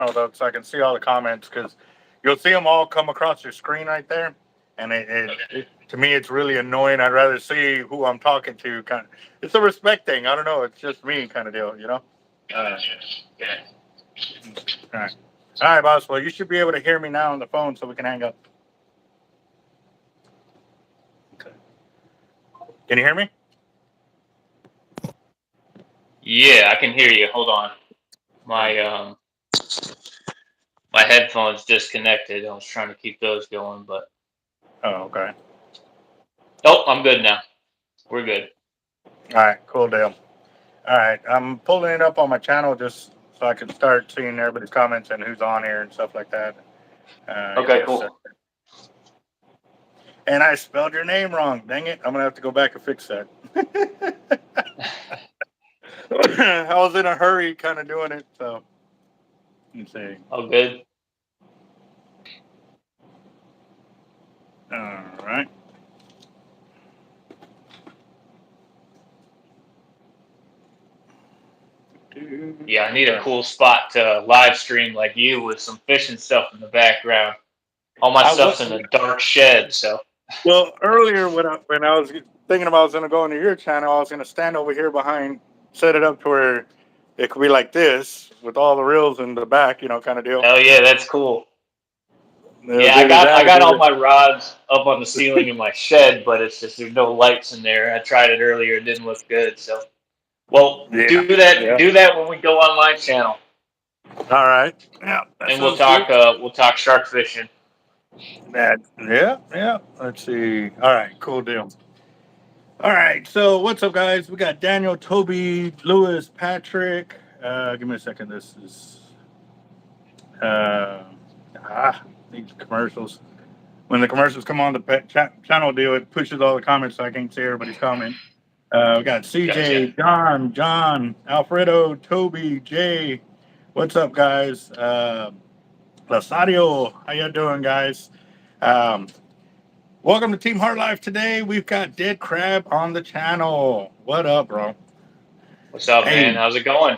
hold up, so I can see all the comments because you'll see them all come across your screen right there, and to me it's really annoying. I'd rather see who I'm talking to. Kind of, it's a respect thing. I don't know. It's just me kind of deal, you know. Yeah. All right, all right, boss. Well, you should be able to hear me now on the phone, so we can hang up. Okay. Can you hear me? Yeah, I can hear you. Hold on. My my headphones disconnected. I was trying to keep those going, but Oh, okay. oh, I'm good now. We're good. All right, cool deal. All right, I'm pulling it up on my channel just so I can start seeing everybody's comments and who's on here and stuff like that. Give me Okay, a sec. cool. And I spelled your name wrong. Dang it! I'm gonna have to go back and fix that. I was in a hurry, kind of doing it. So let's see. Oh, good. All right. Yeah, I need a cool spot to live stream like you with some fishing stuff in the background. All my I was, stuff's in a dark shed, so. well, earlier when I was thinking about I was gonna go into your channel, I was gonna stand over here behind, set it up to where it could be like this with all the reels in the back, you know, kind of deal. Oh yeah, that's cool. Yeah, Either that I or got do all my rods up on the ceiling in my shed, but it's just there's no lights in there. I tried it earlier, it didn't look good. So, well, yeah, yeah. do that when we go on my channel, All right. Yeah, that and sounds good. we'll talk shark fishing. Yeah, yeah. Let's see. All right, cool deal. All right, so what's up, guys? We got Daniel, Toby, Lewis, Patrick. Give me a second. This is uh, these commercials. When the commercials come on the channel deal, it pushes all the comments, so I can't see everybody's comment. We got Gotcha. CJ, John, Alfredo, Toby, Jay. What's up, guys? Lasadio, how you doing, guys? Um, Welcome to Team Heart Life. Today we've got DEADCRAB on the channel. What up, bro? What's up, man? Hey, How's it going?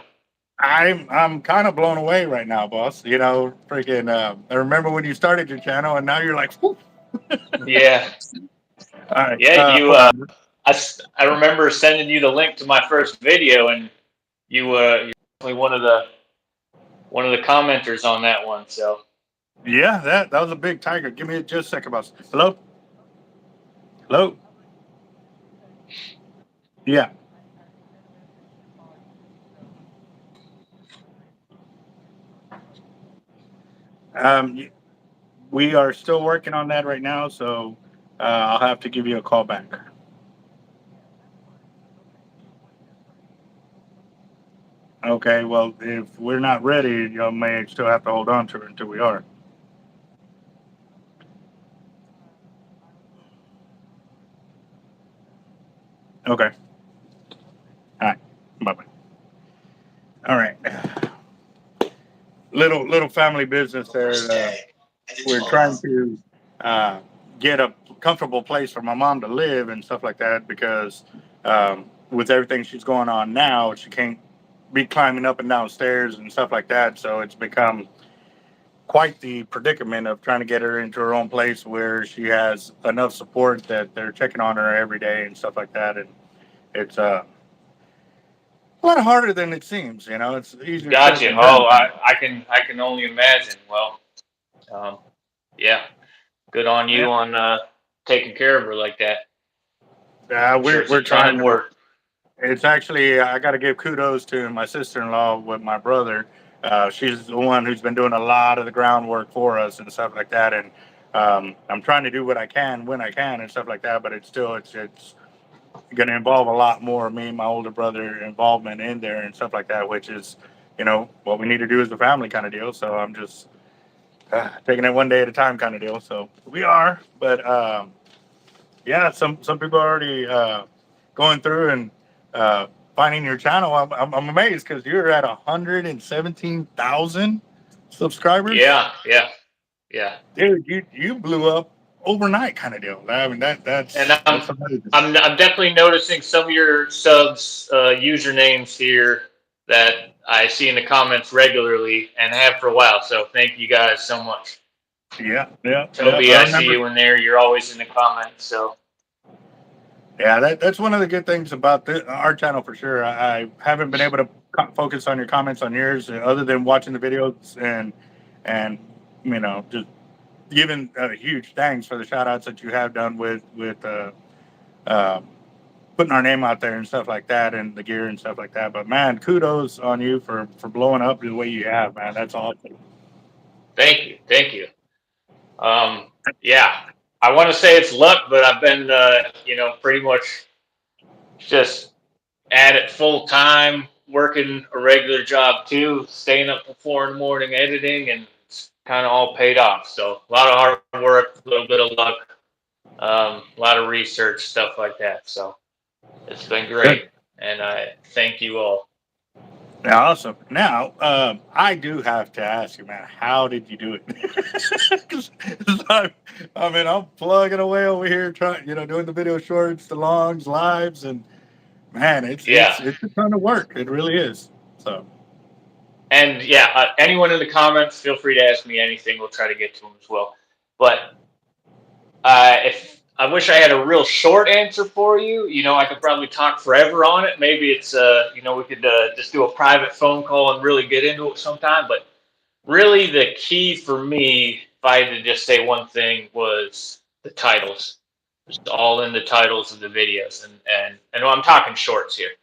I'm kind of blown away right now, boss. You know, freaking. I remember when you started your channel, and now you're like, whoop. Yeah, All right. yeah. You, Hold on. I remember sending you the link to my first video, and you're definitely one of the commenters on that one. So. Yeah, that was a big tiger. Give me just a second, boss. Hello. Hello. Yeah. We are still working on that right now, so I'll have to give you a call back. Okay, well, if we're not ready, you may still have to hold on to it until we are. Okay. All right. Bye-bye. All right. Little family business there. We're trying to uh, get a comfortable place for my mom to live and stuff like that because with everything she's going on now, she can't be climbing up and down stairs and stuff like that. So it's become quite the predicament of trying to get her into her own place where she has enough support that they're checking on her every day and stuff like that. And it's a lot harder than it seems. You know, it's easier said Gotcha. than Oh, done. I can only imagine. Well, um, yeah, good on Yeah, you on taking care of her like that. I'm sure it's a we're ton trying of to. work. It's actually I got to give kudos to my sister-in-law with my brother. She's the one who's been doing a lot of the groundwork for us and stuff like that. And I'm trying to do what I can when I can and stuff like that. But it's still it's going to involve a lot more of me and my older brother involvement in there and stuff like that, which is, you know, what we need to do as a family kind of deal. So I'm just taking it one day at a time kind of deal. So we are, but yeah, some people are already going through and finding your channel. I'm amazed because you're at 117,000 subscribers. Yeah, yeah, yeah. Dude, you blew up overnight kind of deal. I mean And that's amazing. I'm definitely noticing some of your subs usernames here that I see in the comments regularly and have for a while. So thank you guys so much. Yeah. Toby, I I see remember. you in there. You're always in the comments. So Yeah, that's one of the good things about our channel for sure. I haven't been able to focus on your comments on yours, other than watching the videos and just giving huge thanks for the shout outs that you have done with uh, putting our name out there and stuff like that, and the gear and stuff like that. But man, kudos on you for blowing up the way you have, man. That's awesome. thank you. Yeah, I want to say it's luck, but I've been, pretty much just at it full time, working a regular job too, staying up till 4 in the morning editing, and it's kind of all paid off. So a lot of hard work, a little bit of luck, a lot of research, stuff like that. So it's been Good. great, and I thank you all. Yeah, awesome. Now, I do have to ask you, man, how did you do it? 'Cause I'm plugging away over here, trying, doing the video shorts, the longs, lives, and man, it's Yeah. it's it's a ton of work. It really is. So, And yeah, anyone in the comments, feel free to ask me anything. We'll try to get to them as well. But if I wish I had a real short answer for you, I could probably talk forever on it. Maybe it's, we could just do a private phone call and really get into it sometime. But really, the key for me, if I had to just say one thing, was the titles. It's all in the titles of the videos, and I'm talking shorts here.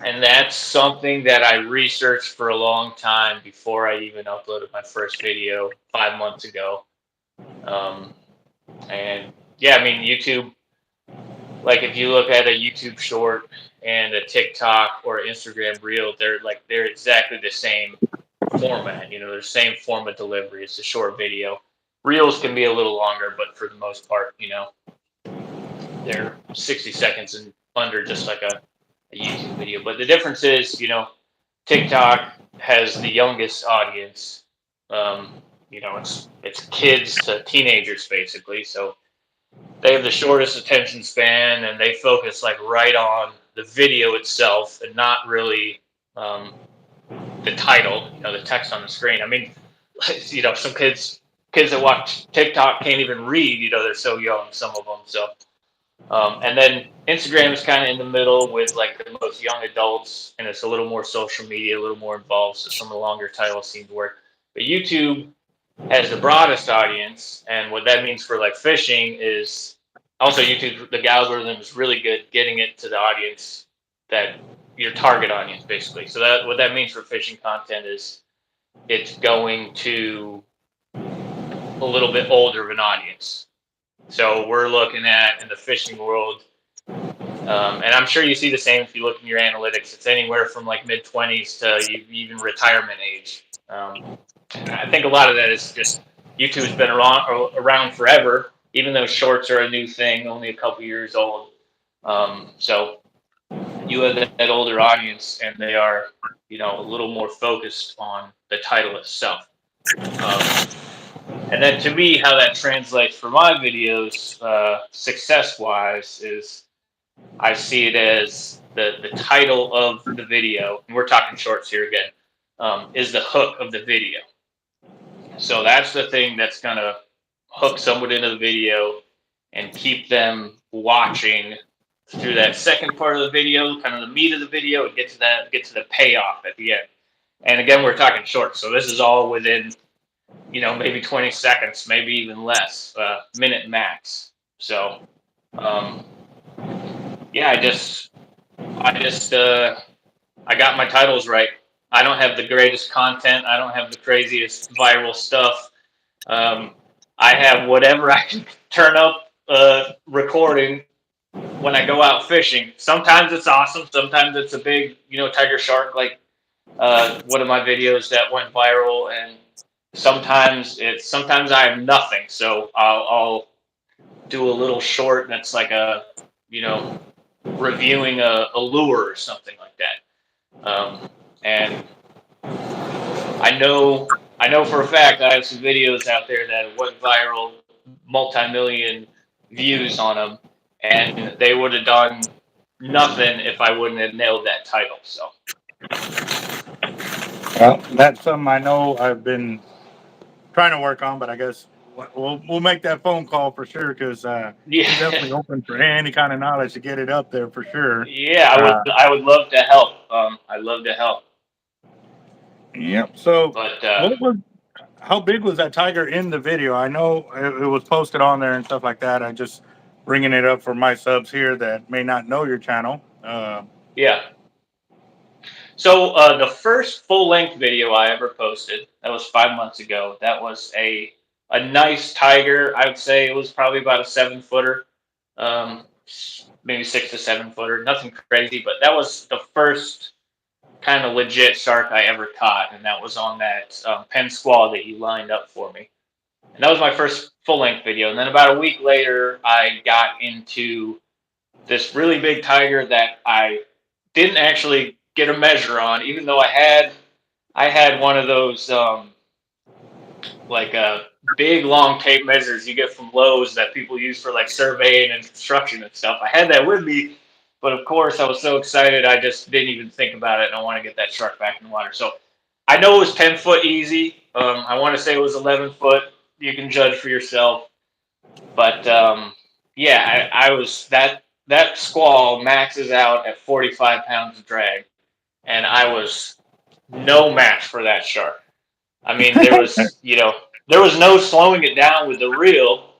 And that's something that I researched for a long time before I even uploaded my first video 5 months ago. And yeah, I mean, YouTube, like if you look at a YouTube short and a TikTok or Instagram reel, they're exactly the same format. They're the same form of delivery. It's a short video. Reels can be a little longer, but for the most part, they're 60 seconds and under, just like a YouTube video. But the difference is, TikTok has the youngest audience. It's kids to teenagers basically. So they have the shortest attention span, and they focus like right on the video itself and not really the title, the text on the screen. I mean, some kids that watch TikTok can't even read. They're so young, some of them. So. And then Instagram is kind of in the middle with like the most young adults, and it's a little more social media, a little more involved. So some of the longer titles seem to work. But YouTube has the broadest audience, and what that means for like fishing is also YouTube. The algorithm is really good getting it to the audience that your target audience, basically. So that what that means for fishing content is it's going to a little bit older of an audience. So we're looking at in the fishing world, and I'm sure you see the same if you look in your analytics. It's anywhere from like mid-20s to even retirement age. And I think a lot of that is just YouTube's been around forever, even though shorts are a new thing, only a couple years old. So you have that older audience, and they are, a little more focused on the title itself. And then to me, how that translates for my videos, success-wise, is I see it as the title of the video, and we're talking shorts here again, is the hook of the video. So that's the thing that's going to hook someone into the video and keep them watching through that second part of the video, kind of the meat of the video, and get to the payoff at the end. And again, we're talking shorts, so this is all within maybe 20 seconds, maybe even less, minute max. So, yeah, I got my titles right. I don't have the greatest content. I don't have the craziest viral stuff. I have whatever I can turn up recording when I go out fishing. Sometimes it's awesome. Sometimes it's a big, tiger shark, like one of my videos that went viral, and sometimes I have nothing. So I'll do a little short that's like reviewing a lure or something like that. And I know for a fact I have some videos out there that went viral, multi-million views on them, and they would have done nothing if I wouldn't have nailed that title. So Well, that's something I know I've been trying to work on, but I guess we'll make that phone call for sure because I'm Yeah, definitely open for any kind of knowledge to get it up there for sure. yeah, Uh, I would love to help. I'd love to help, yep. So, but what was how big was that tiger in the video? I know it was posted on there and stuff like that. I just bringing it up for my subs here that may not know your channel. yeah. So the first full length video I ever posted, that was 5 months ago. That was a nice tiger. I would say it was probably about a 7 footer, um, maybe 6 to 7 footer. Nothing crazy, but that was the first kind of legit shark I ever caught, and that was on that Penn Squall that you lined up for me. And that was my first full length video. And then about a week later, I got into this really big tiger that I didn't actually get a measure on, even though I had one of those like big long tape measures you get from Lowe's that people use for like surveying and construction and stuff. I had that with me, but of course I was so excited I just didn't even think about it, and I want to get that shark back in the water. So I know it was 10 foot easy. I want to say it was 11 foot. You can judge for yourself, but yeah, I was that squall maxes out at 45 pounds of drag, and I was no match for that shark. I mean, there was no slowing it down with the reel,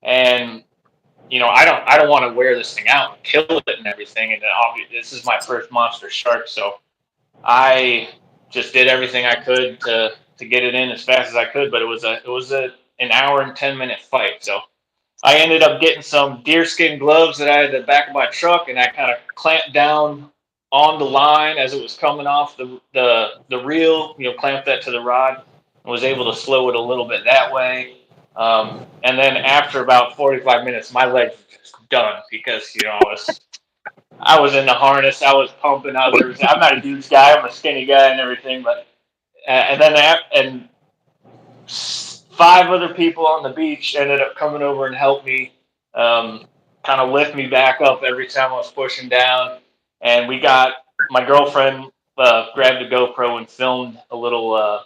and I don't want to wear this thing out and kill it and everything. And obviously, this is my first monster shark, so I just did everything I could to get it in as fast as I could. But it was an hour and 10 minute fight, so I ended up getting some deerskin gloves that I had at the back of my truck, and I kind of clamped down on the line as it was coming off the reel. Clamped that to the rod, and was able to slow it a little bit that way. And then after about 45 minutes, my legs were just done because I was in the harness, I was pumping, I was everything. I'm not a huge guy, I'm a skinny guy and everything, but and then and 5 other people on the beach ended up coming over and helped me, kind of lift me back up every time I was pushing down. And we got my girlfriend grabbed a GoPro and filmed a little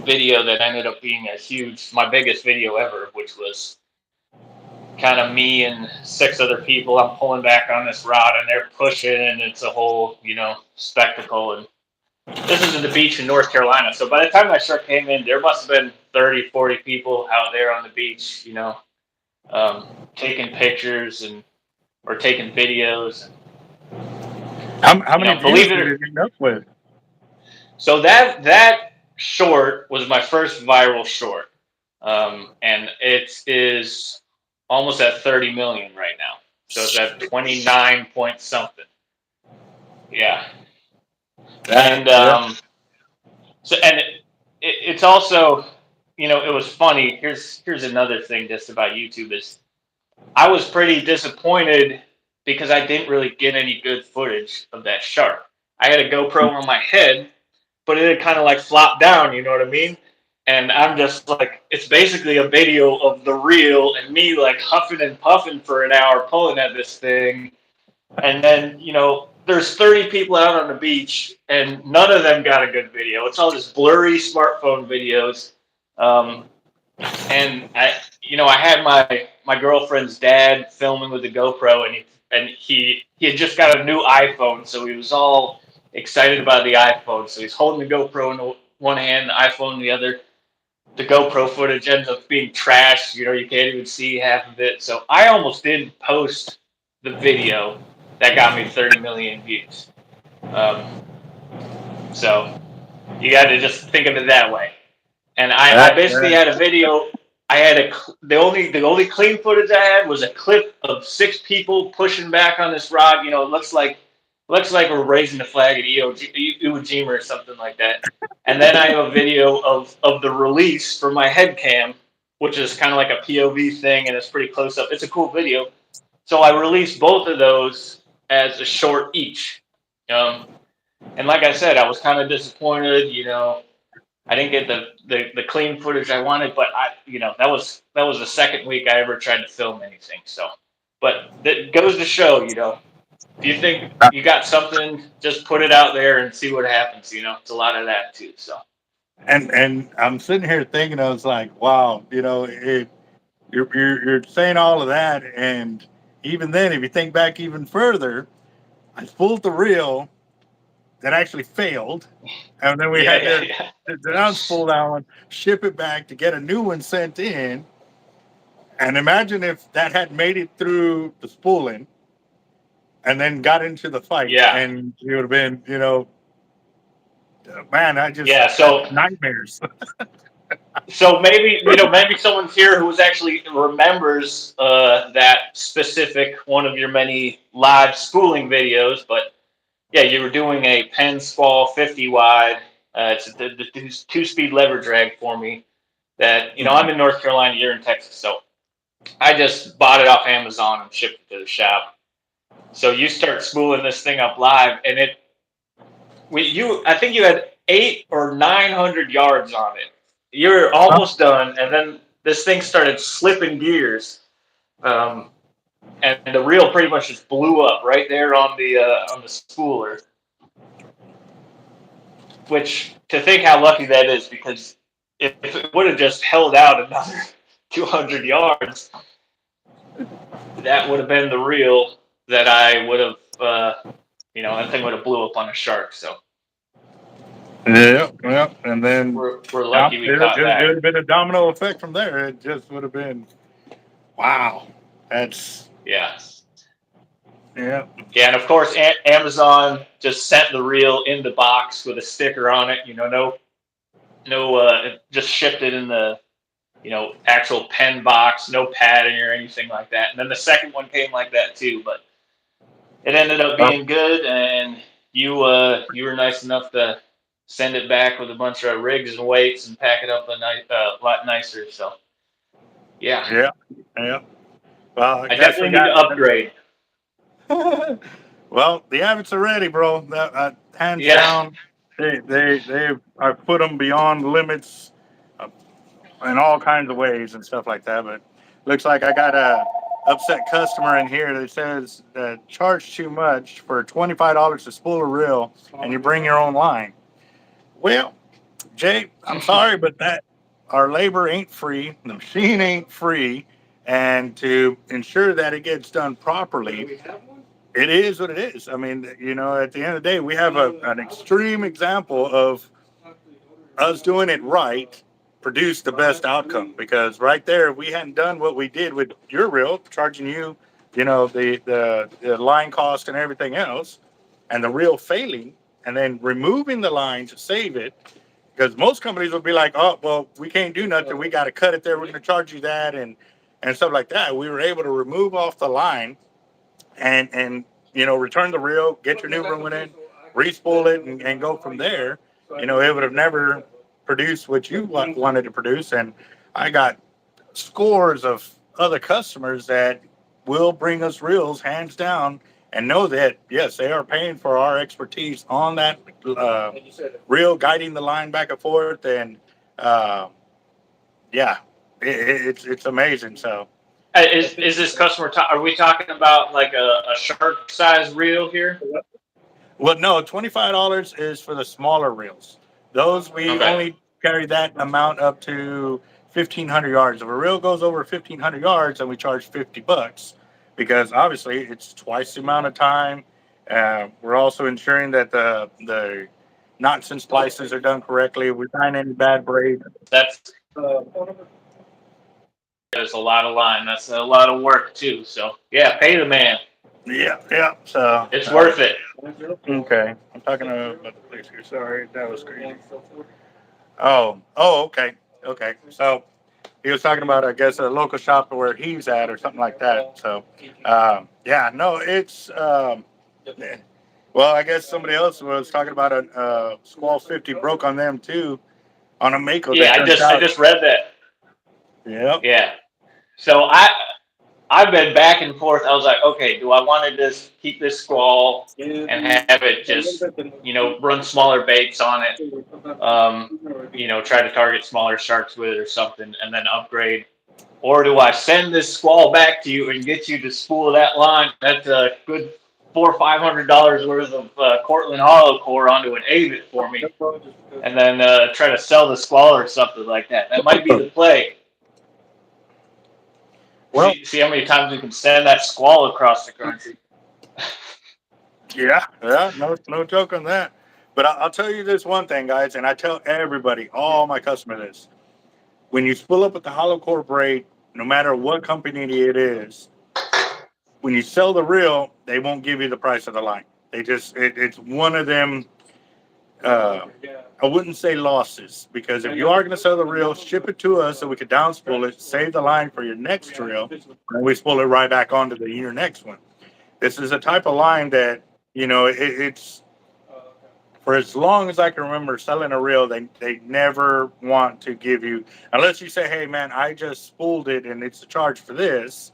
video that ended up being my biggest video ever, which was kind of me and 6 other people. I'm pulling back on this rod and they're pushing, and it's a whole spectacle. And this is at the beach in North Carolina. So by the time that shark came in, there must have been 30, 40 people out there on the beach, taking pictures or taking videos. How many views Believe did it. it end up with? So that short was my first viral short, and it is almost at 30 million right now. So it's at 29 point something. Yeah, and Yeah. it's also, it was funny. Here's another thing just about YouTube is I was pretty disappointed because I didn't really get any good footage of that shark. I had a GoPro on my head, but it had kind of like flopped down, you know what I mean? And I'm just like, it's basically a video of the reel and me like huffing and puffing for an hour pulling at this thing. And then, there's 30 people out on the beach and none of them got a good video. It's all just blurry smartphone videos. Um, and I had my girlfriend's dad filming with the GoPro, and he had just got a new iPhone, so he was all excited about the iPhone. So he's holding the GoPro in one hand, the iPhone in the other. The GoPro footage ends up being trashed. You can't even see half of it. So I almost didn't post the video that got me 30 million views. Um, so you got to just think of it that way. And I That, basically that, had a video. I had the only clean footage I had was a clip of 6 people pushing back on this rod. It looks like we're raising the flag at Iwo Jima or something like that. And then I have a video of the release for my head cam, which is kind of like a POV thing, and it's pretty close up. It's a cool video. So I released both of those as a short each. And like I said, I was kind of disappointed. I didn't get the clean footage I wanted, but that was the second week I ever tried to film anything. So, but that goes to show, if you think you got something, just put it out there and see what happens. You know, it's a lot of that too. So And I'm sitting here thinking, I was like, wow, you're saying all of that, and even then, if you think back even further, I spooled the reel that actually failed, and then we yeah, had yeah, to unspool that one, ship it back to get a new one sent in, and imagine if that had made it through the spooling and then got into the fight, yeah, and it would have been, man, I just yeah. had So nightmares. so maybe maybe someone's here who's actually remembers that specific one of your many live spooling videos. But yeah, you were doing a Penn Squall 50 wide. It's the two-speed lever drag for me. That I'm in North Carolina, you're in Texas, so I just bought it off Amazon and shipped it to the shop. So you start spooling this thing up live, and I think you had 800 or 900 yards on it. You're almost done, and then this thing started slipping gears, and the reel pretty much just blew up right there on the spooler. Which, to think how lucky that is, because if it would have just held out another 200 yards, that would have been the reel that I would have, that thing would have blew up on a shark. So Yeah, and then we're lucky we caught it that. would have been a domino effect from there. It just would have been wow. That's Yeah. yeah. Yeah, and of course, Amazon just sent the reel in the box with a sticker on it. It just shipped it in the actual pen box, no padding or anything like that. And then the second one came like that too, but it ended up Oh, being good. And you were nice enough to send it back with a bunch of rigs and weights and pack it up a lot nicer. So yeah, yeah, yeah. Well, I I guess we definitely need got. to upgrade. Well, the Avets are ready, bro. Hands Yeah. down, they I put them beyond limits uh, in all kinds of ways and stuff like that. But looks like I got a upset customer in here that says charge too much for $25 to spool a reel, and you bring your own line. Well, Jay, I'm sorry, but that our labor ain't free, the machine ain't free, and to ensure that it gets done properly, it is what it is. I mean, at the end of the day, we have an extreme example of us doing it right produce the best outcome, because right there, if we hadn't done what we did with your reel, charging you, the line cost and everything else, and the reel failing, and then removing the line to save it, because most companies would be like, oh, well, we can't do nothing. We got to cut it there. We're going to charge you that and stuff like that. We were able to remove off the line and return the reel, get your new one in, respool it, and go from there. It would have never produced what you wanted to produce. And I got scores of other customers that will bring us reels hands down and know that, yes, they are paying for our expertise on that reel, guiding the line back and forth. And uh, yeah, it's amazing. So Is this customer? Are we talking about like a shark size reel here? well, no, $25 is for the smaller reels. Those we Okay. only carry that amount up to 1,500 yards. If a reel goes over 1,500 yards, then we charge $50, because obviously it's twice the amount of time. We're also ensuring that the knots and splices are done correctly. We find any bad braid. That's There's a lot of line. That's a lot of work too. So yeah, pay the man. Yeah, yeah. So It's worth it. okay, I'm talking about the police here. Sorry, that was crazy. Okay, okay. So he was talking about, I guess, a local shop where he's at or something like that. So, yeah, no, it's, well, I guess somebody else was talking about a Squall 50 broke on them too, on a Mako that Yeah, turns I out. just read that. Yep. Yeah. So I've been back and forth. I was like, okay, do I want to just keep this squall and have it just run smaller baits on it? Try to target smaller sharks with it or something, and then upgrade. Or do I send this squall back to you and get you to spool that line? That's a good or $500 worth of Cortland hollow core onto an Avet for me, and then try to sell the squall or something like that. That might be the play. Well, See how many times we can send that squall across the country. yeah, no joke on that. But I'll tell you this one thing, guys, and I tell everybody, all my customers this: when you spool up with the hollow core braid, no matter what company it is, when you sell the reel, they won't give you the price of the line. They just it's one of them. I wouldn't say losses, because if you are going to sell the reel, ship it to us so we could down spool it, save the line for your next reel, and we spool it right back onto your next one. This is a type of line that, it's for as long as I can remember selling a reel, they never want to give you, unless you say, hey man, I just spooled it and it's a charge for this,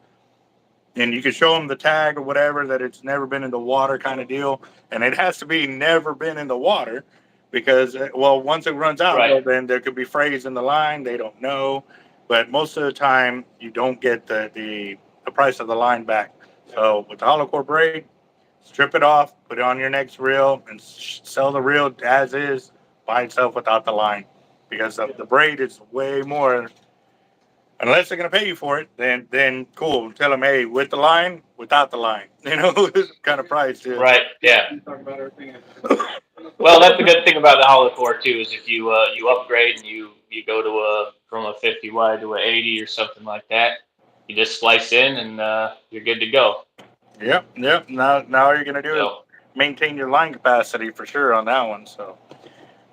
and you can show them the tag or whatever that it's never been in the water kind of deal, and it has to be never been in the water, because well, once it runs out, well, then there could be frays in the line, they don't know, but most of the time you don't get the price of the line back. So with the hollow core braid, strip it off, put it on your next reel, and sell the reel as is by itself without the line, because the braid is way more. Unless they're going to pay you for it, then cool. Tell them, hey, with the line, without the line, kind of price. Right. Yeah. Well, that's the good thing about the hollow core too, is if you you upgrade and you go to from a 50 wide to an 80 or something like that, you just splice in and you're good to go. Yep. Now you're going to do it. Maintain your line capacity for sure on that one. So,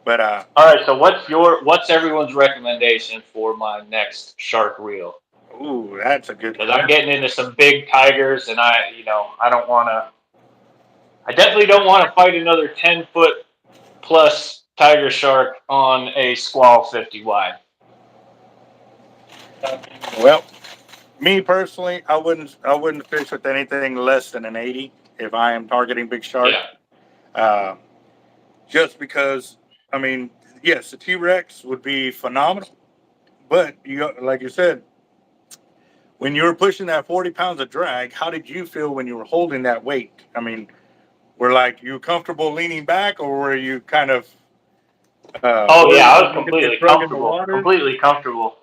but all right. So what's everyone's recommendation for my next shark reel? Ooh, that's a good. Because I'm getting into some big tigers, and I don't want to. I definitely don't want to fight another 10-foot plus tiger shark on a squall 50 wide. Well, me personally, I wouldn't fish with anything less than an 80 if I am targeting big shark. Yeah. Just because, I mean, yes, the T-Rex would be phenomenal, but like you said, when you were pushing that 40 pounds of drag, how did you feel when you were holding that weight? I mean, were you comfortable leaning back, or were you kind of? Oh yeah, I was completely comfortable. Completely comfortable.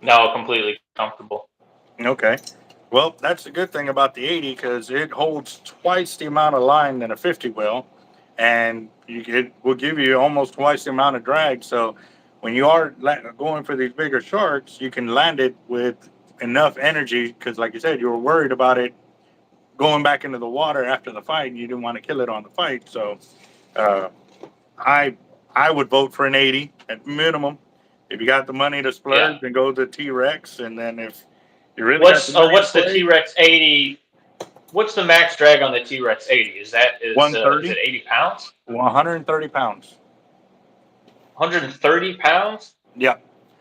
No, completely comfortable. Okay. Well, that's the good thing about the 80, because it holds twice the amount of line than a 50 will, and it will give you almost twice the amount of drag. So when you are going for these bigger sharks, you can land it with enough energy, because like you said, you were worried about it going back into the water after the fight, and you didn't want to kill it on the fight. So uh, I I would vote for an 80 at minimum. If you got the money to splurge, then go to the T-Rex, and then if you really what's the T-Rex 80? What's the max drag on the T-Rex 80? Is it 80 pounds? 130 pounds. 130 pounds? Yeah.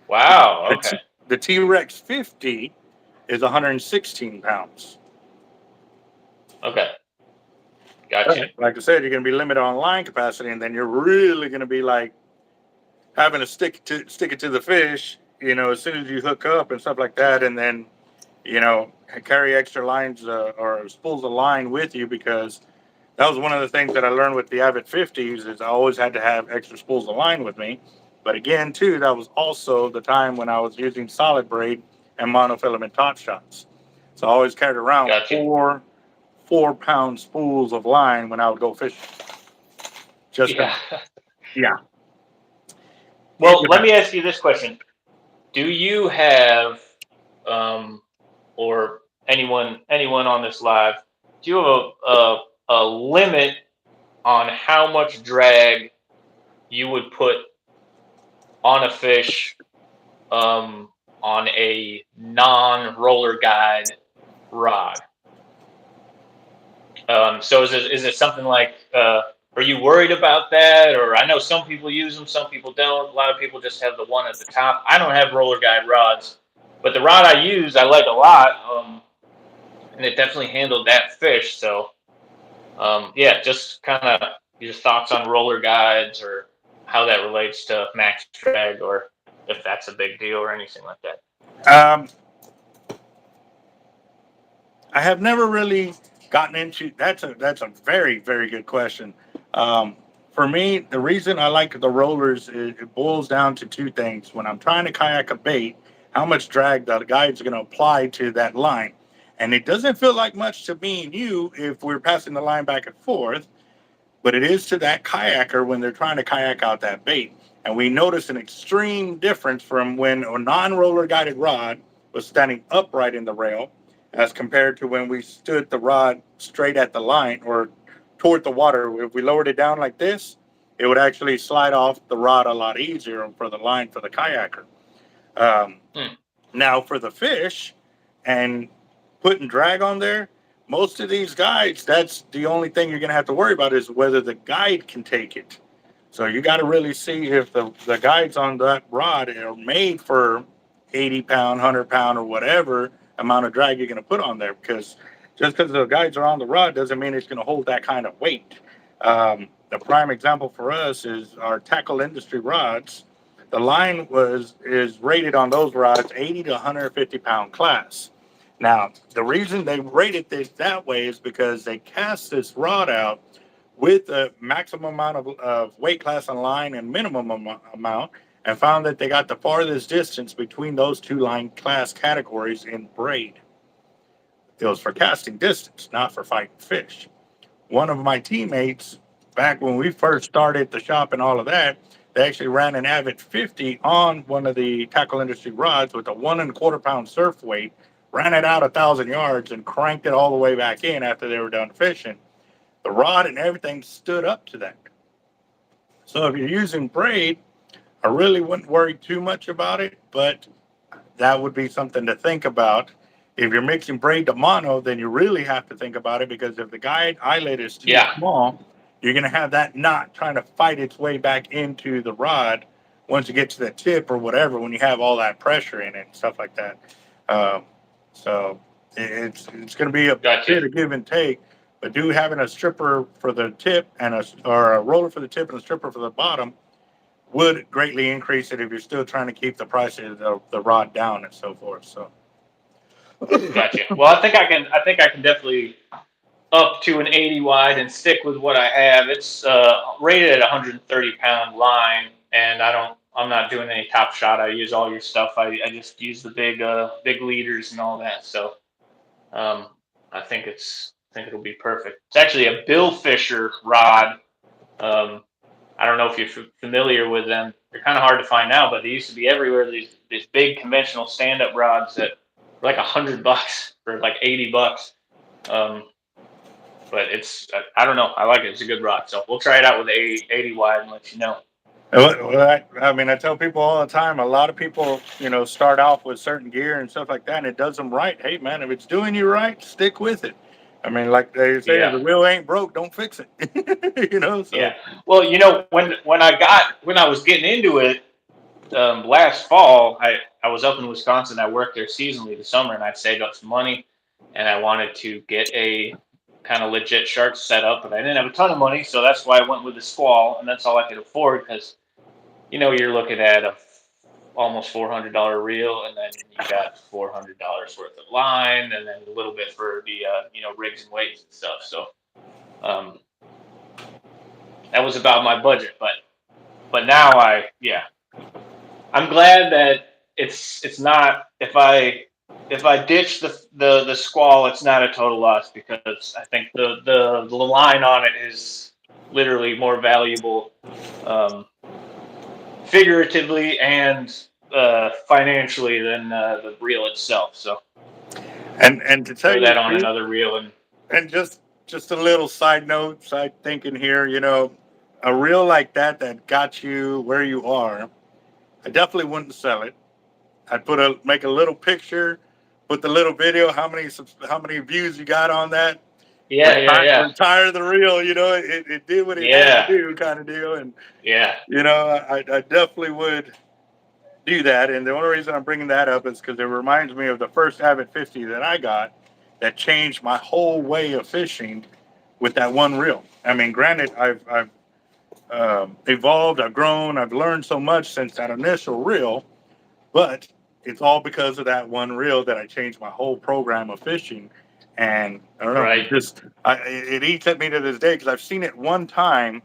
Wow. Okay. The T-Rex 50 is 116 pounds. Okay. Gotcha. Like I said, you're going to be limited on line capacity, and then you're really going to be having to stick it to the fish, as soon as you hook up and stuff like that, and then, carry extra lines or spools of line with you, because that was one of the things that I learned with the Avets 50s, is I always had to have extra spools of line with me. But again, too, that was also the time when I was using solid braid and monofilament top shots. So I always carried around 4-pound spools of line when I would go fishing. Yeah. Well, let me ask you this question: do you have, or anyone on this live, do you have a limit on how much drag you would put on a fish, on a non-roller guide rod? So is it something like, are you worried about that? Or I know some people use them, some people don't. A lot of people just have the one at the top. I don't have roller guide rods, but the rod I use, I like a lot, and it definitely handled that fish. So, yeah, just kind of your thoughts on roller guides, or how that relates to max drag, or if that's a big deal or anything like that. I have never really gotten into, that's a very, very good question. For me, the reason I like the rollers is it boils down to two things. When I'm trying to kayak a bait, how much drag the guide's going to apply to that line. And it doesn't feel like much to me and you if we're passing the line back and forth, but it is to that kayaker when they're trying to kayak out that bait. And we notice an extreme difference from when a non-roller guided rod was standing upright in the rail as compared to when we stood the rod straight at the line or toward the water. If we lowered it down like this, it would actually slide off the rod a lot easier for the line for the kayaker. Hmm. Now for the fish and putting drag on there, most of these guides, that's the only thing you're going to have to worry about is whether the guide can take it. So you got to really see if the guides on that rod are made for 80 pound, 100 pound, or whatever amount of drag you're going to put on there. Because just because the guides are on the rod doesn't mean it's going to hold that kind of weight. The prime example for us is our tackle industry rods. The line is rated on those rods 80 to 150 pound class. Now, the reason they rated this that way is because they cast this rod out with a maximum amount of weight class on line and minimum amount, and found that they got the farthest distance between those two line class categories in braid. It was for casting distance, not for fighting fish. One of my teammates, back when we first started the shop and all of that, they actually ran an Avet 50 on one of the tackle industry rods with a 1.25 pound surf weight, ran it out 1,000 yards and cranked it all the way back in after they were done fishing. The rod and everything stood up to that. So if you're using braid, I really wouldn't worry too much about it, but that would be something to think about. If you're mixing braid to mono, then you really have to think about it because if the guide eyelet is too Yeah. small, you're going to have that knot trying to fight its way back into the rod once you get to the tip or whatever, when you have all that pressure in it and stuff like that. Um, so it's going to be a Gotcha. bit of give and take, but do having a stripper for the tip and or a roller for the tip and a stripper for the bottom would greatly increase it if you're still trying to keep the price of the rod down and so forth. So Gotcha. Well, I think I can definitely up to an 80 wide and stick with what I have. It's rated at 130 pound line, and I'm not doing any top shot. I use all your stuff. I just use the big leaders and all that. So um, I think it'll be perfect. It's actually a Bill Fisher rod. Um, I don't know if you're familiar with them. They're kind of hard to find now, but they used to be everywhere. These big conventional stand up rods that were like $100 for like $80. Um, but I don't know. I like it. It's a good rod. So we'll try it out with the 80 wide and let you know. I mean, I tell people all the time, a lot of people, start off with certain gear and stuff like that, and it does them right. Hey, man, if it's doing you right, stick with it. I mean, like they say, if Yeah. the wheel ain't broke, don't fix it. So. Yeah. Well, when I was getting into it last fall, I was up in Wisconsin. I worked there seasonally the summer, and I'd saved up some money, and I wanted to get a kind of legit shark set up, but I didn't have a ton of money, so that's why I went with the Squall, and that's all I could afford because you're looking at a almost $400 reel, and then you got $400 worth of line, and then a little bit for the rigs and weights and stuff. So um, that was about my budget, but now I'm glad that it's not if I ditch the Squall, it's not a total loss because I think the line on it is literally more valuable, um, figuratively and financially than the reel itself. So And to tell throw you the that on truth, another reel and and just a little side note, side thinking here, a reel like that got you where you are, I definitely wouldn't sell it. I'd make a little picture, put the little video, how many views you got on that. yeah, Retire the reel. It did what it had to yeah, do, kind of deal. And yeah, I definitely would do that. And the only reason I'm bringing that up is because it reminds me of the first Avid 50 that I got that changed my whole way of fishing with that one reel. I mean, granted, I've evolved, I've grown, I've learned so much since that initial reel, but it's all because of that one reel that I changed my whole program of fishing. And I don't know, Right. it eats at me to this day because I've seen it one time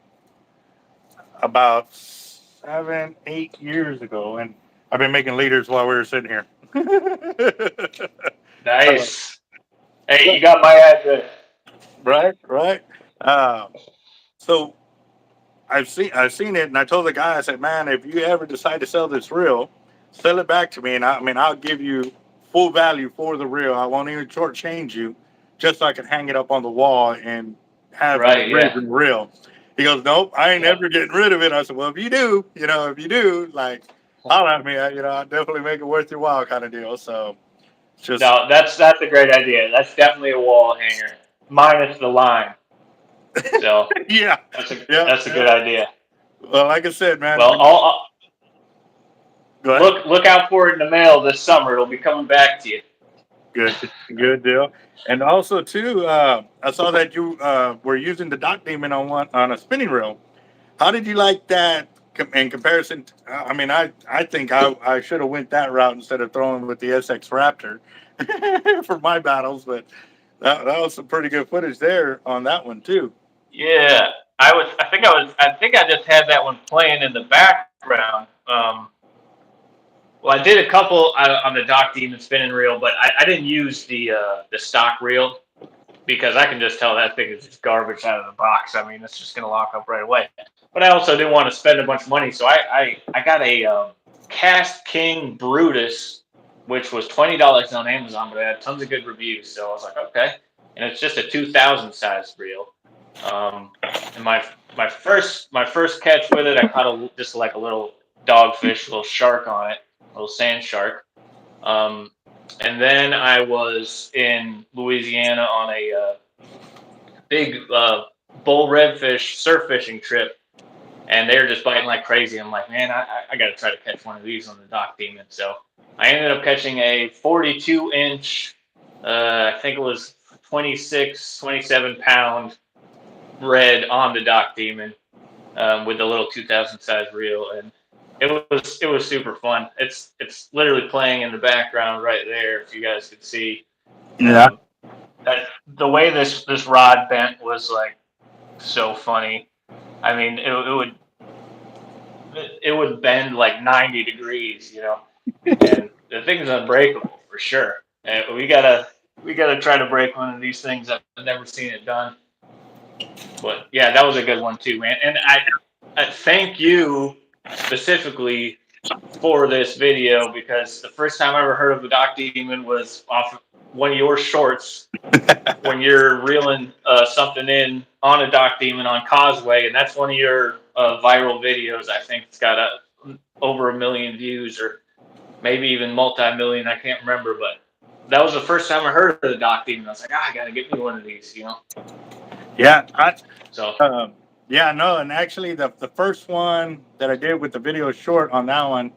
about 7, 8 years ago, and I've been making leaders while we were sitting here. Uh, Nice. Hey, you got my address. right, right. Uh, so I've seen it, and I told the guy, I said, man, if you ever decide to sell this reel, sell it back to me, and I'll give you full value for the reel. I won't even shortchange you, just so I can hang it up on the wall and have the Right. Yeah. original reel. He goes, nope, I ain't Yeah. ever getting rid of it. I said, well, if you do, like, holler at me. I'll definitely make it worth your while, kind of deal. So it's just, No, that's a great idea. That's definitely a wall hanger, minus the line. So yeah, yeah, that's a yeah. good idea. Well, like I said, man, Well, go ahead. look out for it in the mail this summer. It'll be coming back to you. Good deal. And also too, I saw that you were using the Dock Demon on a spinning reel. How did you like that in comparison? I think I should have went that route instead of throwing with the SX Raptor for my battles, but that was some pretty good footage there on that one too. Yeah, I think I just had that one playing in the background. Well, I did a couple on the Dock Demon spinning reel, but I didn't use the stock reel because I can just tell that thing is just garbage out of the box. I mean, it's just gonna lock up right away. But I also didn't want to spend a bunch of money, so I got a Cast King Brutus, which was $20 on Amazon, but it had tons of good reviews. So I was like, okay, and it's just a 2000 size reel. And my first catch with it, I caught just like a little dogfish, a little shark on it, a little sand shark. Um, and then I was in Louisiana on a big bull redfish surf fishing trip, and they were just biting like crazy. I'm like, man, I got to try to catch one of these on the Dock Demon. So I ended up catching a 42-inch, I think it was 26, 27-pound red on the Dock Demon with a little 2000 size reel, and it was super fun. It's literally playing in the background right there if you guys could see. Yeah. That the way this rod bent was like so funny. I mean, it would bend like 90 degrees, you know, and the thing's unbreakable for sure. And we gotta try to break one of these things. I've never seen it done. But yeah, that was a good one too, man. And I thank you specifically for this video because the first time I ever heard of the Dock Demon was off of one of your shorts when you're reeling something in on a Dock Demon on Causeway, and that's one of your viral videos. I think it's got over 1 million views, or maybe even multi-million. I can't remember, but that was the first time I heard of the Dock Demon. I was like, I gotta get me one of these, you know. Yeah, So yeah, no, and actually the first one that I did with the video short on that one,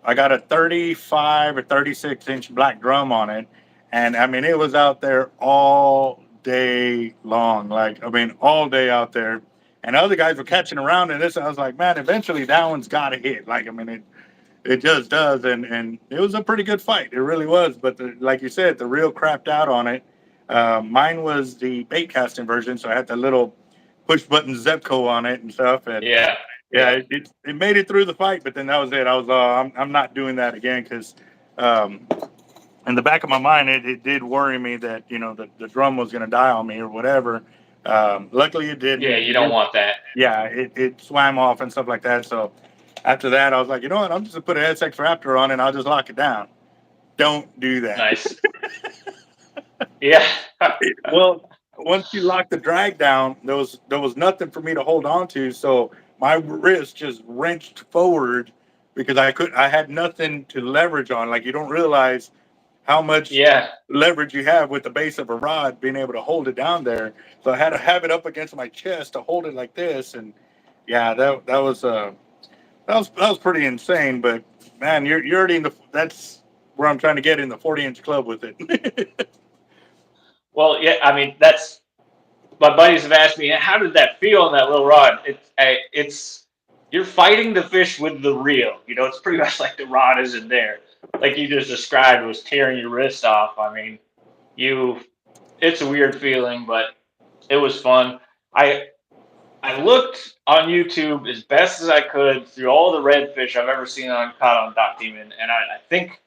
I got a 35 or 36-inch black drum on it, and I mean it was out there all day long, like all day out there, and other guys were catching around in this. And I was like, man, eventually that one's got to hit. Like it just does, and it was a pretty good fight. It really was. But like you said, the reel crapped out on it. Mine was the bait casting version, so I had the little push button Zepco on it and stuff. And yeah, yeah, it made it through the fight, but then that was it. I was I'm not doing that again because in the back of my mind it did worry me that the drum was going to die on me or whatever. Luckily it yeah. didn't. You don't want that. Yeah, it swam off and stuff like that. So after that, I was like, you know what? I'm just gonna put an SX Raptor on and I'll just lock it down. Don't do that. Nice. Yeah. Well, once you lock the drag down, there was nothing for me to hold on to. So my wrist just wrenched forward because I had nothing to leverage on. Like you don't realize how much Yeah. leverage you have with the base of a rod being able to hold it down there. So I had to have it up against my chest to hold it like this. And yeah, that was pretty insane. But man, you're already that's where I'm trying to get in the 40-inch club with it. Well, yeah. I mean, that's my buddies have asked me, how did that feel on that little rod? It's you're fighting the fish with the reel. You know, it's pretty much like the rod isn't there. Like you just described, was tearing your wrist off. I mean, you it's a weird feeling, but it was fun. I looked on YouTube as best as I could through all the redfish I've ever seen caught on Dock Demon, and I think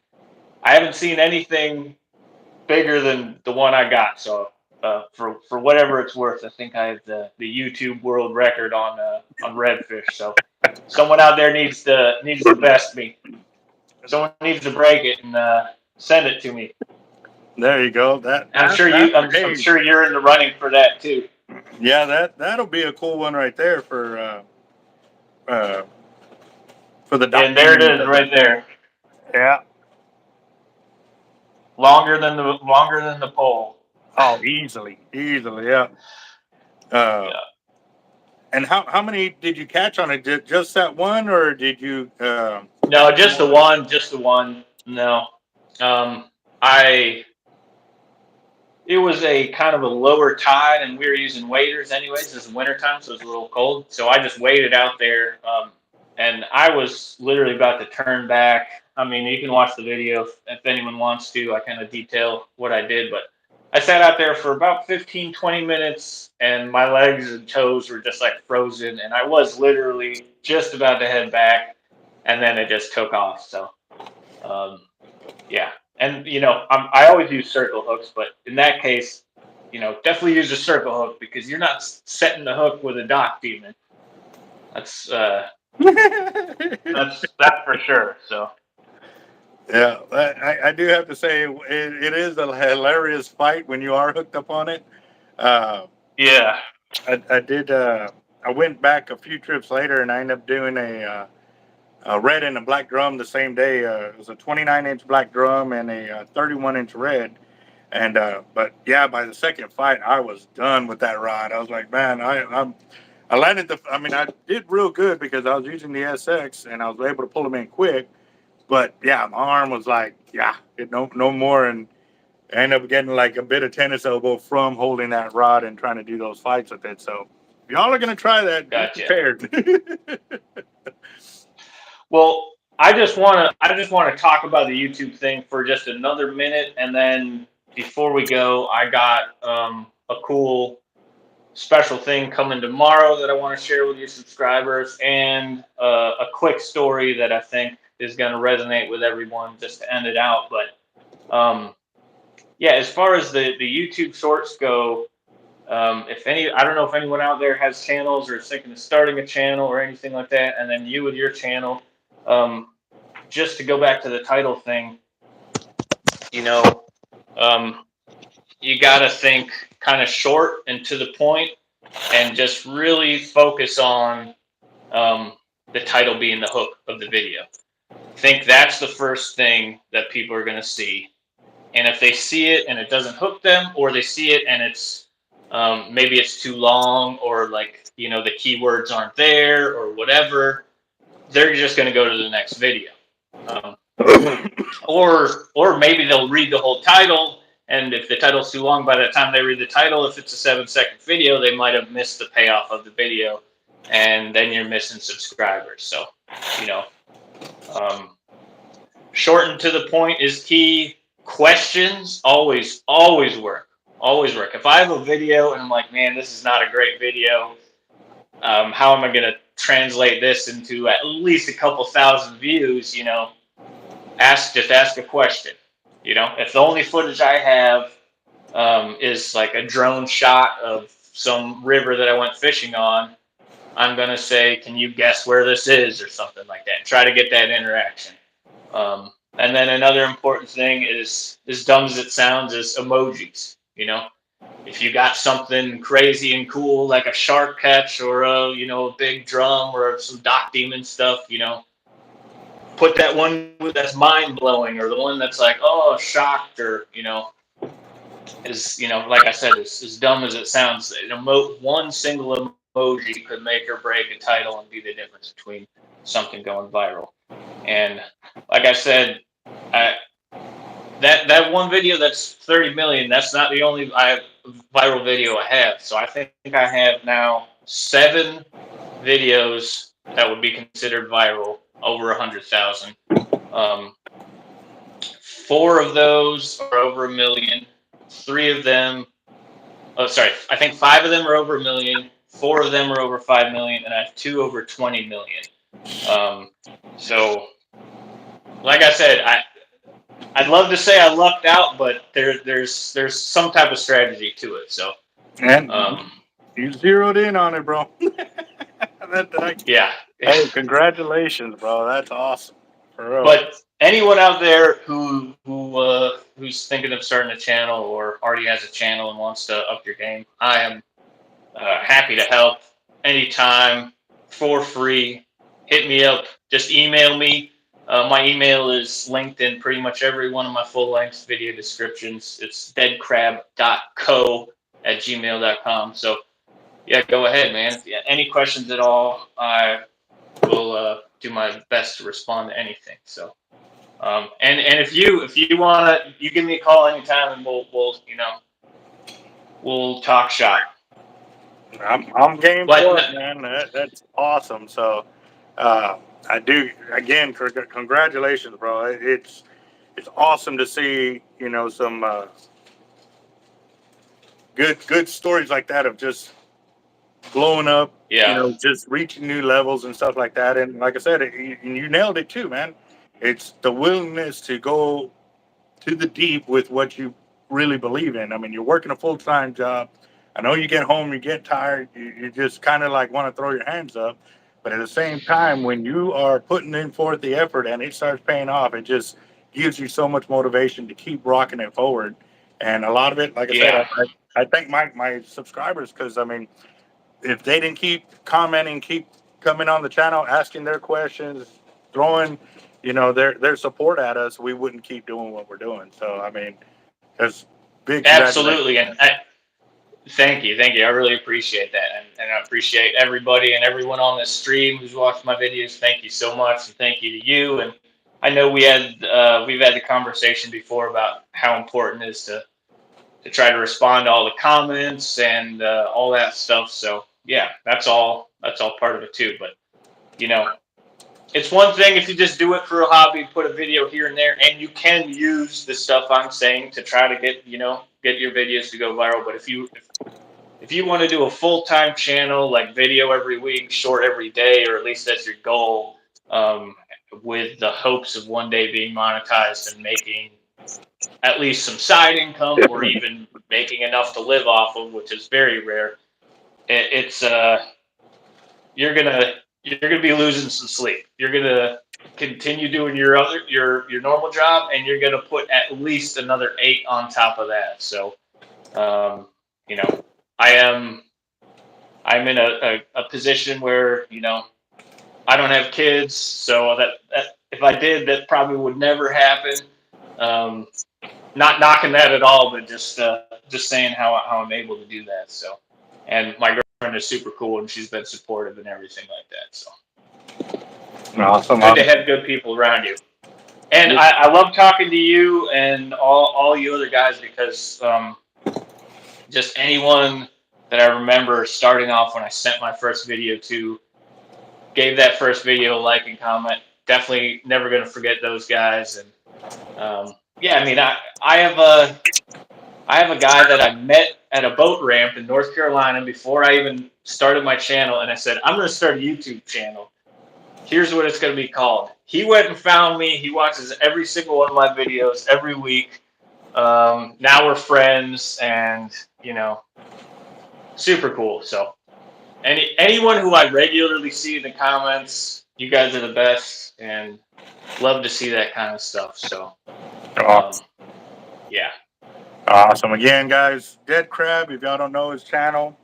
I haven't seen anything bigger than the one I got. So for whatever it's worth, I think I have the YouTube world record on redfish. So someone out there needs to best me. Someone needs to break it and send it to me. There you go. I'm Hey, sure you're in the running for that too. yeah, that'll be a cool one right there uh, for the And there it document. is, right there. Yeah. Longer than the pole. Oh, easily, yeah. Uh, Yeah. and how many did you catch on it? Just that one, or did you? No, just the one. Just the one. No. I. It was a kind of a lower tide, and we were using waders anyways. It's wintertime, so it's a little cold. So I just waded out there, and I was literally about to turn back. I mean, you can watch the video if anyone wants to. I kind of detail what I did, but I sat out there for about 15, 20 minutes, and my legs and toes were just like frozen, and I was literally just about to head back, and then it just took off. So, yeah. And I always use circle hooks, but in that case, definitely use a circle hook because you're not setting the hook with a Dock Demon. That's that's for sure. So Yeah, I do have to say it is a hilarious fight when you are hooked up on it. Uh, yeah, I did. I went back a few trips later, and I ended up doing a red and a black drum the same day. It was a 29-inch black drum and a 31-inch red. And but yeah, by the second fight, I was done with that rod. I was like, man, I landed the. I mean, I did real good because I was using the SX and I was able to pull them in quick. But yeah, my arm was like, yeah, no more, and I ended up getting like a bit of tennis elbow from holding that rod and trying to do those fights with it. So if y'all are gonna try that, be gotcha. prepared. Well, I just want to talk about the YouTube thing for just another minute, and then before we go, I got a cool special thing coming tomorrow that I want to share with your subscribers, and a quick story that I think is going to resonate with everyone just to end it out. But yeah, as far as the YouTube shorts go, I don't know if anyone out there has channels or is thinking of starting a channel or anything like that, and then you with your channel, just to go back to the title thing, you got to think kind of short and to the point, and just really focus on the title being the hook of the video. Think that's the first thing that people are going to see. And if they see it and it doesn't hook them, or they see it and it's maybe it's too long, or like the keywords aren't there or whatever, they're just going to go to the next video. Or maybe they'll read the whole title, and if the title's too long, by the time they read the title, if it's a 7-second video, they might have missed the payoff of the video, and then you're missing subscribers. So, short and to the point is key. Questions always work. Always work. If I have a video and I'm like, man, this is not a great video, how am I going to translate this into at least a couple thousand views? Just ask a question. If the only footage I have is like a drone shot of some river that I went fishing on, I'm gonna say, "Can you guess where this is?" or something like that. Try to get that interaction. And then another important thing is, as dumb as it sounds, is emojis. If you got something crazy and cool like a shark catch or a big drum or some Dock Demon stuff, put that one that's mind blowing, or the one that's like, oh, shocked, or is like I said, as dumb as it sounds, one single emoji could make or break a title and be the difference between something going viral. And like I said, that one video that's 30 million, that's not the only viral video I have. So I think I have now 7 videos that would be considered viral, over 100,000. 4 of those are over 1 million. 3 of them Oh, sorry. I think 5 of them are over 1 million. 4 of them are over 5 million, and I have 2 over 20 million. So, like I said, I'd love to say I lucked out, but there's some type of strategy to it. So, And you zeroed in on it, bro. yeah. Hey, congratulations, bro. That's awesome. For real. But anyone out there who's thinking of starting a channel or already has a channel and wants to up your game, I am happy to help anytime for free. Hit me up. Just email me. My email is linked in pretty much every one of my full-length video descriptions. It's deadcrab.co@gmail.com. So, yeah, go ahead, man. If you have any questions at all, I will do my best to respond to anything. So, and if you wanna, you give me a call anytime, and we'll talk shop. I'm game But for it, man. That's awesome. So, I do again. Congratulations, bro. It's awesome to see some good stories like that of just blowing up. yeah, Just reaching new levels and stuff like that. And like I said, you nailed it too, man. It's the willingness to go to the deep with what you really believe in. I mean, you're working a full-time job. I know you get home, you get tired, you just kind of like want to throw your hands up. But at the same time, when you are putting in forth the effort and it starts paying off, it just gives you so much motivation to keep rocking it forward. And a lot of it, like I said, yeah, I thank my subscribers because, I mean, if they didn't keep commenting, keep coming on the channel, asking their questions, throwing, their support at us, we wouldn't keep doing what we're doing. So I mean, there's big congratulations. absolutely. And thank you. I really appreciate that, and I appreciate everybody and everyone on this stream who's watched my videos. Thank you so much, and thank you to you. And I know we've had the conversation before about how important it is to try to respond to all the comments and all that stuff. So yeah, that's all part of it too. But it's one thing if you just do it for a hobby, put a video here and there, and you can use the stuff I'm saying to try to get your videos to go viral. But if you want to do a full-time channel, like video every week, short every day, or at least that's your goal, with the hopes of one day being monetized and making at least some side income, or even making enough to live off of, which is very rare, it's you're gonna be losing some sleep. You're gonna continue doing your normal job, and you're gonna put at least another 8 on top of that. So, you know, I'm in a position where I don't have kids, so that if I did, that probably would never happen. Not knocking that at all, but just saying how I'm able to do that. So, and my girlfriend is super cool, and she's been supportive and everything like that. So, Awesome. good to have good people around you. And I love talking to you and all you other guys, because just anyone that I remember starting off when I sent my first video to, gave that first video a like and comment. Definitely never going to forget those guys. And yeah, I mean, I have a guy that I met at a boat ramp in North Carolina before I even started my channel, and I said, I'm going to start a YouTube channel. Here's what it's going to be called. He went and found me. He watches every single one of my videos every week. Now we're friends, and super cool. So, anyone who I regularly see in the comments, you guys are the best, and love to see that kind of stuff. So, yeah. Awesome. Again, guys, DEADCRAB, if y'all don't know his channel,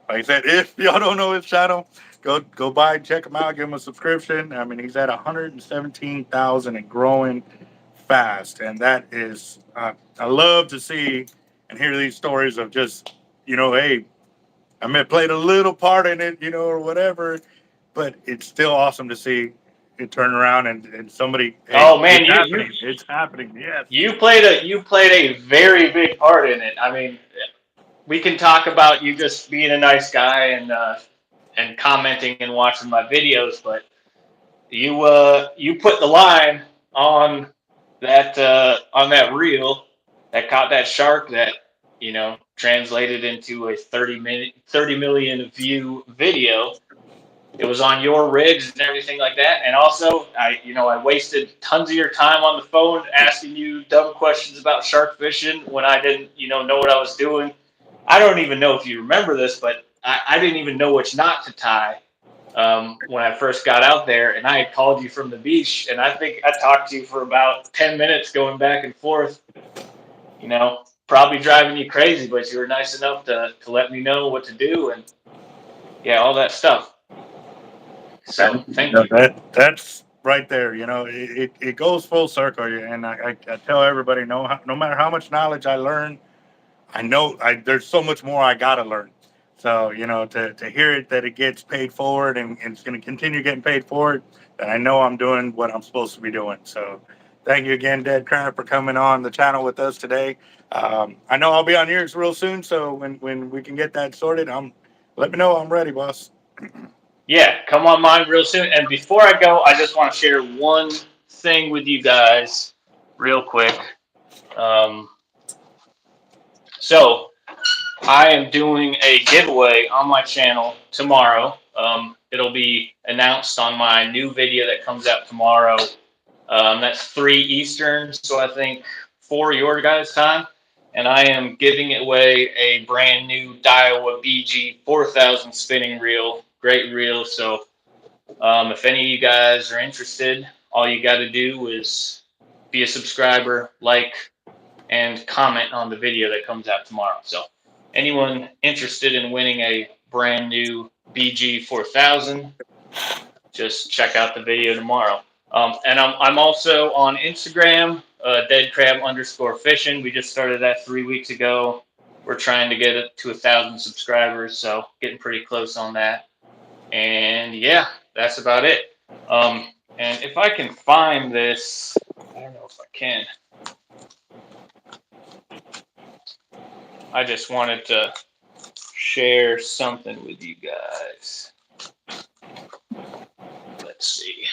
like I said, if y'all don't know his channel, go by, check him out, give him a subscription. I mean, he's at 117,000 and growing fast. And that is, I love to see and hear these stories of just, hey, I may have played a little part in it, or whatever, but it's still awesome to see it turn around and somebody, hey, Oh man, it's happening. Yes. you played a very big part in it. I mean, we can talk about you just being a nice guy and commenting and watching my videos, but you put the line on that reel that caught that shark that translated into a 30 million view video. It was on your rigs and everything like that. And also, I wasted tons of your time on the phone asking you dumb questions about shark fishing when I didn't, know what I was doing. I don't even know if you remember this, but I didn't even know which knot to tie when I first got out there. And I had called you from the beach, and I think I talked to you for about 10 minutes going back and forth, probably driving you crazy, but you were nice enough to let me know what to do and, yeah, all that stuff. So thank you. That's right there. It goes full circle, and I tell everybody, no matter how much knowledge I learn, I know there's so much more I gotta learn. So to hear it that it gets paid forward and it's going to continue getting paid forward, then I know I'm doing what I'm supposed to be doing. So thank you again, DEADCRAB, for coming on the channel with us today. I know I'll be on yours real soon, so when we can get that sorted, let me know. I'm ready, boss. Yeah, come on mine real soon. And before I go, I just want to share one thing with you guys real quick. So I am doing a giveaway on my channel tomorrow. It'll be announced on my new video that comes out tomorrow. That's 3 Eastern, so I think 4 your guys' time. And I am giving away a brand new Daiwa BG 4000 spinning reel. Great reel. So if any of you guys are interested, all you got to do is be a subscriber, like, and comment on the video that comes out tomorrow. So anyone interested in winning a brand new BG 4000, just check out the video tomorrow. And I'm also on Instagram, DEADCRAB_fishing. We just started that 3 weeks ago. We're trying to get it to 1,000 subscribers, so getting pretty close on that. And yeah, that's about it. And if I can find this, I don't know if I can. I just wanted to share something with you guys. Let's see.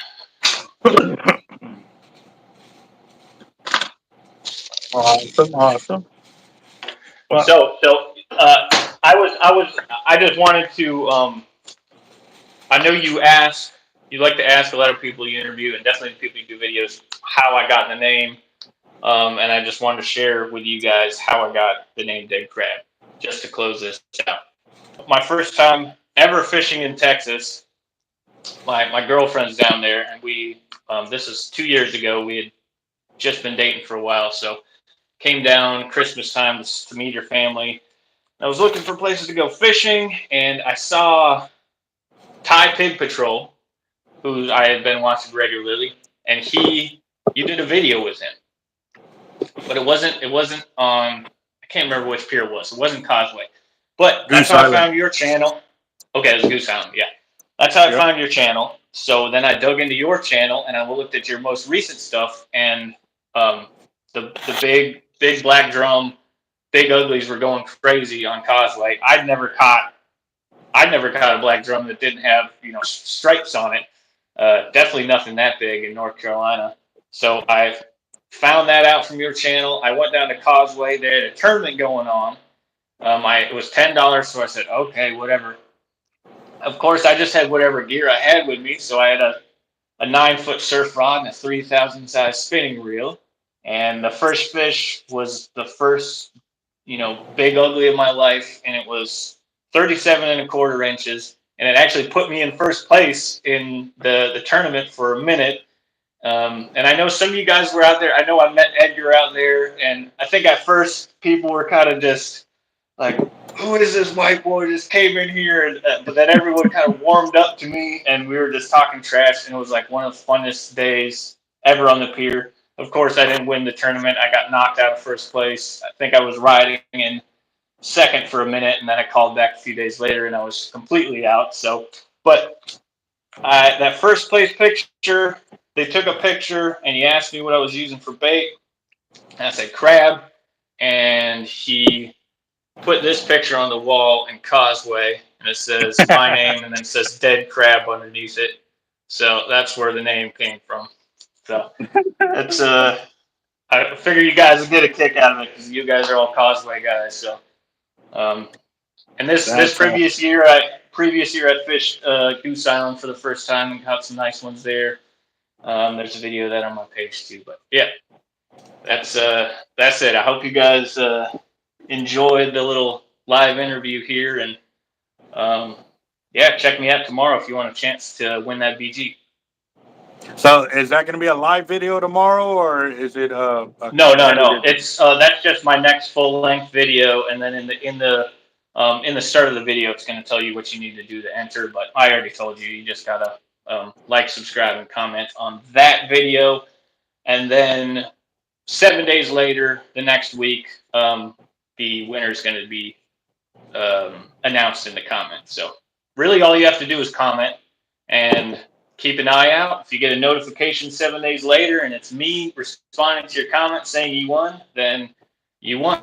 Awesome. Well, So I just wanted to. I know you like to ask a lot of people you interview, and definitely people you do videos, how I got the name. And I just wanted to share with you guys how I got the name DEADCRAB, just to close this out. My first time ever fishing in Texas, my girlfriend's down there, and this is 2 years ago. We had just been dating for a while, so came down Christmas time to meet her family. I was looking for places to go fishing, and I saw Thai Pig Patrol, who I had been watching regularly, and you did a video with him. But it wasn't on, I can't remember which pier it was. It wasn't Causeway. But that's how I found your channel. Okay, it was Goose Island, yeah. That's how I found your channel. So then I dug into your channel and I looked at your most recent stuff, and the big black drum, big uglies were going crazy on Causeway. I'd never caught a black drum that didn't have, stripes on it. Definitely nothing that big in North Carolina. So I found that out from your channel. I went down to Causeway. They had a tournament going on. It was $10, so I said, okay, whatever. Of course, I just had whatever gear I had with me. So I had a 9-foot surf rod and a 3,000 size spinning reel. And the first fish was the first, big ugly of my life, and it was 37¼ inches. And it actually put me in first place in the tournament for a minute. And I know some of you guys were out there. I know I met Edgar out there, and I think at first people were kind of just like, who is this white boy just came in here? But then everyone kind of warmed up to me, and we were just talking trash, and it was like one of the funnest days ever on the pier. Of course, I didn't win the tournament. I got knocked out of first place. I think I was riding in second for a minute, and then I called back a few days later, and I was completely out. So, but that first place picture, they took a picture, and he asked me what I was using for bait. And I said crab, and he put this picture on the wall in Causeway, and it says my name, and then it says DEADCRAB underneath it. So that's where the name came from. So it's I figure you guys will get a kick out of it because you guys are all Causeway guys. So And this That's previous year, I fished Goose Island for the first time and caught some nice ones there. There's a video of that on my page too. But yeah, that's it. I hope you guys enjoyed the little live interview here, and yeah, check me out tomorrow if you want a chance to win that BG. so. Is that going to be a live video tomorrow, or is it No, no, no. edited? It's that's just my next full length video, and then in the start of the video, it's going to tell you what you need to do to enter. But I already told you. You just gotta like, subscribe, and comment on that video, and then 7 days later, the next week, the winner is going to be announced in the comments. So really, all you have to do is comment and keep an eye out. If you get a notification 7 days later and it's me responding to your comment saying you won, then you won.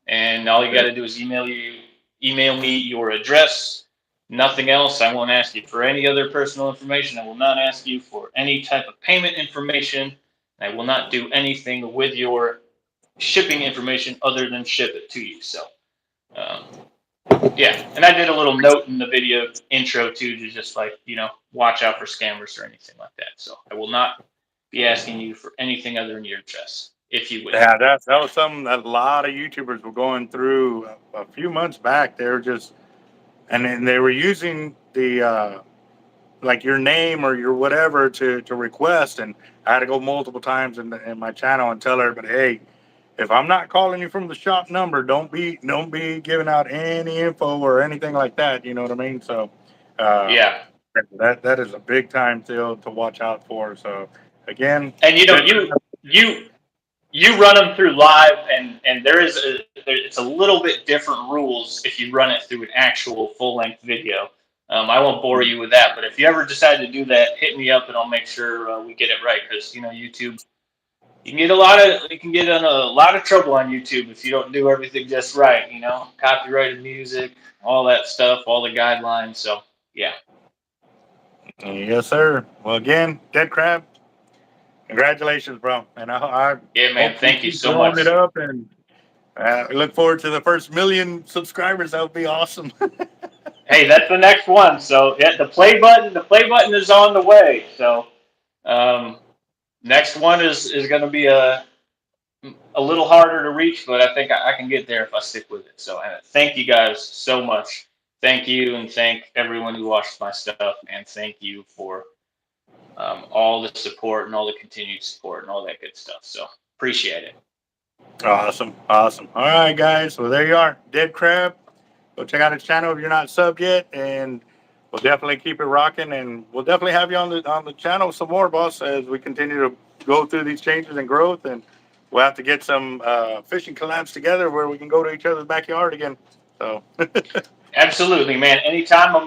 And all you got to do is email me your address. Nothing else. I won't ask you for any other personal information. I will not ask you for any type of payment information. I will not do anything with your shipping information other than ship it to you. So, yeah. And I did a little note in the video intro too, to just like, watch out for scammers or anything like that. So I will not be asking you for anything other than your address, if you will. Yeah, that was something that a lot of YouTubers were going through a few months back. They were just, and then they were using the like your name or your whatever to request, and I had to go multiple times in my channel and tell everybody, hey, if I'm not calling you from the shop number, don't be giving out any info or anything like that. You know what I mean? So, Yeah. that is a big time deal to watch out for. So again, And you run them through live, and it's a little bit different rules if you run it through an actual full length video. I won't bore you with that, but if you ever decide to do that, hit me up and I'll make sure we get it right. Because YouTube, you can get in a lot of trouble on YouTube if you don't do everything just right. Copyrighted music, all that stuff, all the guidelines. So yeah. yes, sir. Well, again, DEADCRAB, congratulations, bro. And I Yeah, man. hope you Thank you keep so blowing it much. up, and I look forward to the first 1,000,000 subscribers. That would be awesome. Hey, that's the next one. So yeah, the play button is on the way. So next one is going to be a little harder to reach, but I think I can get there if I stick with it. So thank you guys so much. Thank you, and thank everyone who watched my stuff, and thank you for all the support and all the continued support and all that good stuff. So appreciate it. Awesome. All right, guys. Well, there you are, DEADCRAB. Go check out his channel if you're not subbed yet, and we'll definitely keep it rocking, and we'll definitely have you on the channel some more, boss, as we continue to go through these changes and growth. And we'll have to get some fishing collabs together where we can go to each other's backyard again. So Absolutely, man. Anytime I'll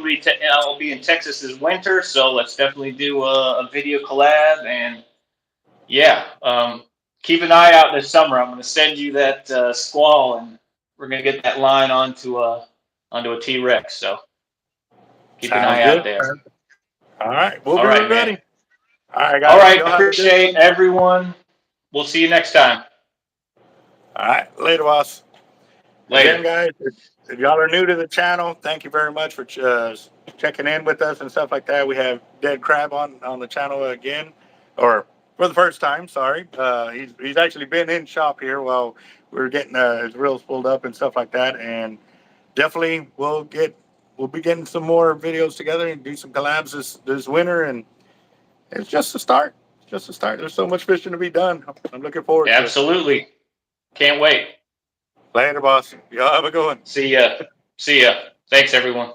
be in Texas this winter, so let's definitely do a video collab. And yeah, keep an eye out this summer. I'm going to send you that squall, and we're going to get that line onto a T-Rex. So keep an sounds eye out good. there. All right, we'll All be right, man. ready. All right, guys. All right, Y'all have a good appreciate one. everyone. We'll see you next time. All right, later, boss. Later. Again, guys, if y'all are new to the channel, thank you very much for checking in with us and stuff like that. We have DEADCRAB on the channel again, or for the first time. Sorry, he's actually been in shop here while we were getting his reels pulled up and stuff like that. And definitely we'll be getting some more videos together and do some collabs this winter. And it's just a start. It's just a start. There's so much fishing to be done. I'm looking forward to it. Absolutely. Can't wait. Later, boss. Y'all have a good one. See ya. Thanks, everyone.